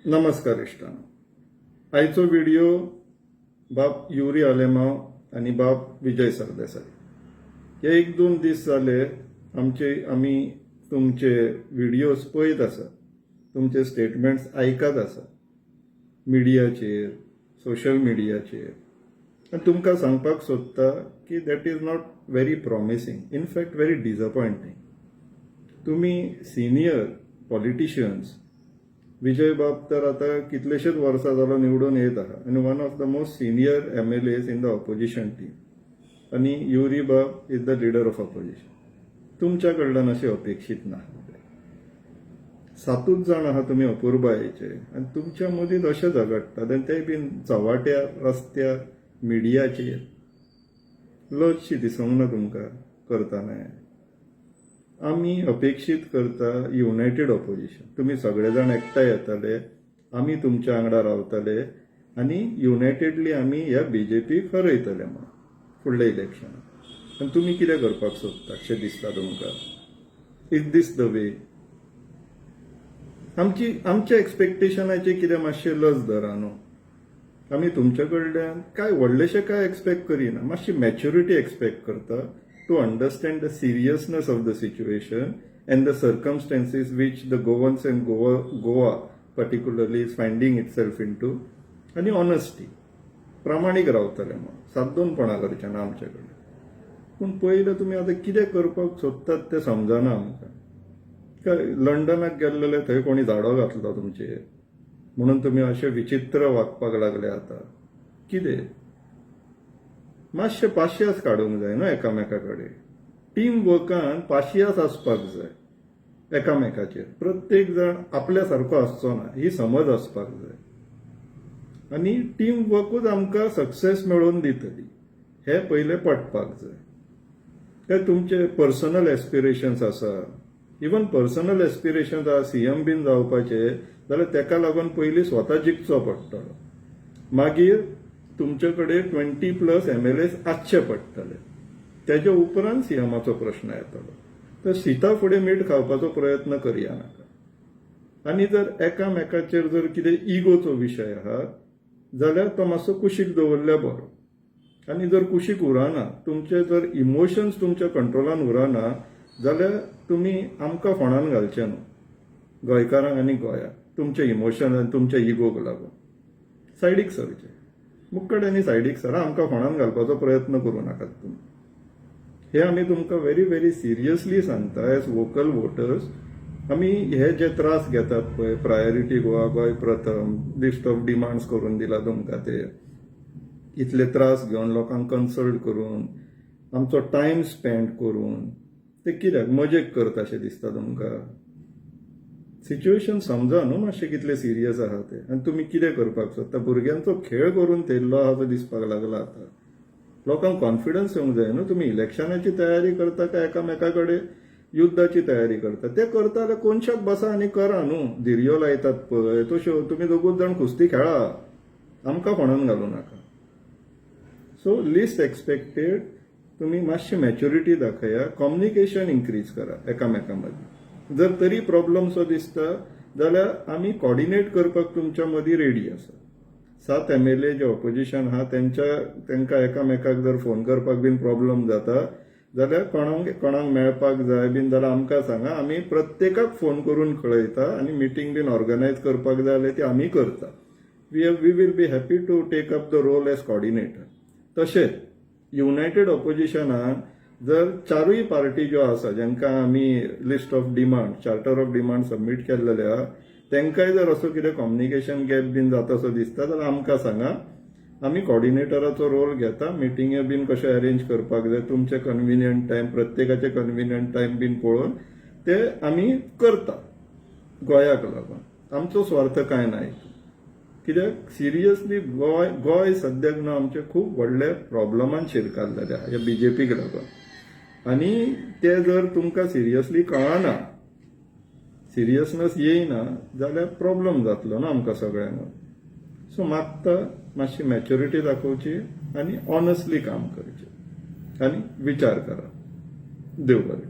नमस्कार इश्टांनो, आयचो व्हिडिओ बाब युरी आलेमाव आणि बाब विजय सरदेसाई. हे एक दोन दीस जाले आमी तुमचे व्हिडिओज पळयत आसा, तुमचे स्टेटमेंट्स आयकत आसा मिडियाचेर, सोशल मिडियाचेर. आनी तुमकां सांगपाक सोदता की that is not very promising, in fact very disappointing. तुम्ही सिनियर पॉलिटिशियन्स, विजय बाब तर आता कितलेशेच वर्सां जालो निवडून येत आहा आनी one of the most senior MLAs in the opposition team, आणि युरी बाब is the leader of opposition. तुमच्या कडल्यान अशें अपेक्षीत ना. 7 जाण आहा तुम्ही अपूर्बायेचे आनी तुमच्या मदींच अशें झगडटात आनी ते बीन चवाट्यार, रस्त्यार, मिडियाचेर. लजशी दिसूंक ना तुमकां करताना. आमी अपेक्षीत करता युनायटेड ऑपोजिशन. तुम्ही सगळे जाण एकठांय येतले, आमी तुमच्या वांगडा रावतले आनी युनायटेडली आमी ह्या BJPक हरयतले म्हणून फुडल्या इलेक्शनाक. आनी तुमी कितें करपाक सोदता अशें दिसता तुमकां? Is this the way? आमच्या एक्सपेक्टेशनाचे कितें मातशें लज धरा न्हू. आमी तुमच्या कडल्यान काय व्हडलेशें काय एक्सपेक्ट करिना, मातशी मॅच्युरिटी एक्सपेक्ट करता to understand the seriousness of the situation and the circumstances which the Goans and Goa particularly is finding itself into, आणि ऑनेस्टी, प्रामाणीक रावतले म्हणून. साद्दोनपणां करचें ना आमचे कडेन. पूण पयलें तुमी आतां कितें करपाक सोदतात तें समजना आमकां. काय लंडनाक गेल्लेले थंय कोणी झाडो घातलो तुमचेर म्हणून तुमी अशें विचित्र वागपाक लागले आतां? कितें? मातशें पाशियेंस काडूंक जाय न्हू एकामेका कडेन. टीम वर्कान पाशियेंस आसपाक जाय एकामेकाचेर. प्रत्येक जण आपल्या सारको आसचो ना, ही समज आसपाक जाय. आनी टीम वर्कूच आमकां सक्सेस मेळोवन दितली हे पयलें पटपाक जाय. काय तुमचे पर्सनल एस्पिरेशन्स आसा, इवन पर्सनल एस्पिरेशन्स आहा CM बीन जावपाचे, जाल्यार तेका लागून पयलीं स्वता जिखचो पडटलो. मागीर तुमचे कडेन 20+ MLAs आसचे पडटले. तेजे उपरांत CMाचो प्रश्न येतलो. तर शिता फुडें मीठ खावपाचो प्रयत्न करया नाका. आनी जर एकामेकाचेर जर कितें इगोचो विशय आहा जाल्यार तो मातसो कुशीक दवरल्यार बरो. आनी जर कुशीक उरना, तुमचे जर इमोशन्स तुमच्या कंट्रोलान उरना, जाल्यार तुमी आमकां फोंडान घालचे न्हू, गोंयकारांक आनी गोंयाक. तुमचे इमोशन आनी तुमच्या इगोक लागून सायडीक सरचे. मुक्कड्यांनी सायडीक सरा, आमकां फोंडान घालपाचो प्रयत्न करूं नाकात तुमी. हे आमी तुमकां व्हेरी व्हेरी सिरियसली सांगता एज वोकल वोटर्स. आमी हे जे त्रास घेतात पळय, प्रायोरिटी गोवा, गोंय प्रथम, लिस्ट ऑफ डिमांड्स करून दिला तुमकां, ते इतले त्रास घेवन लोकांक कन्सल्ट करून, आमचो टायम स्पेंड करून, ते कित्याक मजेक करता अशें दिसता तुमकां? सिच्युएशन समजा न्हू मातशें कितलें सिरियस आहा तें. आनी तुमी कितें करपाक सोदता? भुरग्यांचो खेळ करून थेयल्लो आहा तो दिसपाक लागला आतां. लोकांक कॉन्फिडन्स येवंक जाय न्हू. तुमी इलेक्शनाची तयारी करता काय एकामेका कडेन युद्धाची तयारी करता? ते करता जाल्यार कोनशाक बसा आनी करा न्हू. धिरयो लायतात पळय तश्यो तुमी दोगूच जाण कुस्ती खेळा, आमकां फोंडान घालूं नाका. सो लिस्ट एक्सपेक्टेड तुमी मातशी मॅच्युरिटी दाखया, कम्युनिकेशन इन्क्रीज करा एकामेका मदीं. जर तरी प्रॉब्लेम सो दिसता जाल्यार आमी कॉर्डिनेट करपाक तुमच्या मदीं रेडी आसा. 7 MLA जे ऑपोजिशन आहा तेंकां एकामेकाक जर फोन करपाक बीन प्रॉब्लेम जाता जाल्यार कोणाक मेळपाक जाय बीन जाल्यार आमकां सांगा. आमी प्रत्येकाक फोन करून कळयता आनी मिटींग बीन ऑर्गनायज करपाक जाय जाल्यार ती आमी करता. We will be happy to take up the role as coordinator. तशेंच युनायटेड ऑपोजिशनाक जर 4य पार्टी ज्यो आसा जांकां आमी list of demand, charter of demand submit केल्लेले आहा, तेंकाय जर असो कितें कम्युनिकेशन गॅप बीन जाता असो दिसता जाल्यार आमकां सांगा. आमी कॉर्डिनेटराचो रोल घेता. मिटिंगे बीन कशें अरेंज करपाक जाय, तुमचे कन्विनियंट टायम, प्रत्येकाचे कन्विनियंट टायम बीन पळोवन ते आमी करता गोंयाक लागून. आमचो स्वार्थ कांय ना. कित्याक सिरियसली गोंय सद्याक न्हू आमचे खूब व्हडले प्रॉब्लमान शिरकाल्लेले आहा ह्या BJPक लागून. आनी ते जर तुमकां सिरियसली कळना, सिरियसनेस येयना जाल्यार प्रॉब्लेम जातलो ना आमकां सगळ्यांक. सो मागता मातशी मॅच्युरिटी दाखोवची आनी ऑनेस्टली काम करचें आनी विचार करा. देव बरें.